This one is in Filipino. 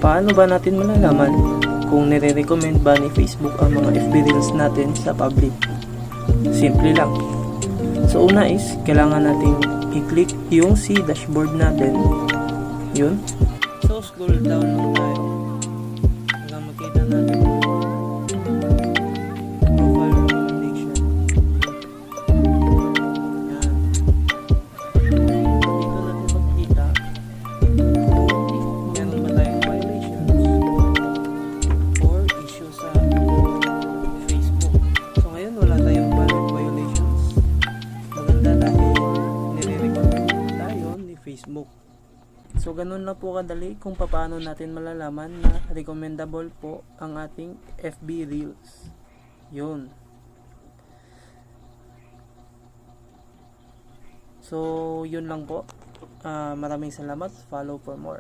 Paano ba natin malalaman kung nire-recommend ba ni Facebook ang mga FB Reels natin sa public? Simple lang. So una is, kailangan natin i-click yung si dashboard natin. Yun. So scroll down lang tayo hanggang makita natin profile recommendation. Yan. Dito natin makikita kung meron ba tayong violations or issue sa Facebook. So ngayon wala tayong violations. Maganda dahil nire-recommend tayo ni Facebook. So ganun lang po kadali kung paano natin malalaman na recommendable po ang ating FB Reels. Yun. So yun lang po. Maraming salamat. Follow for more.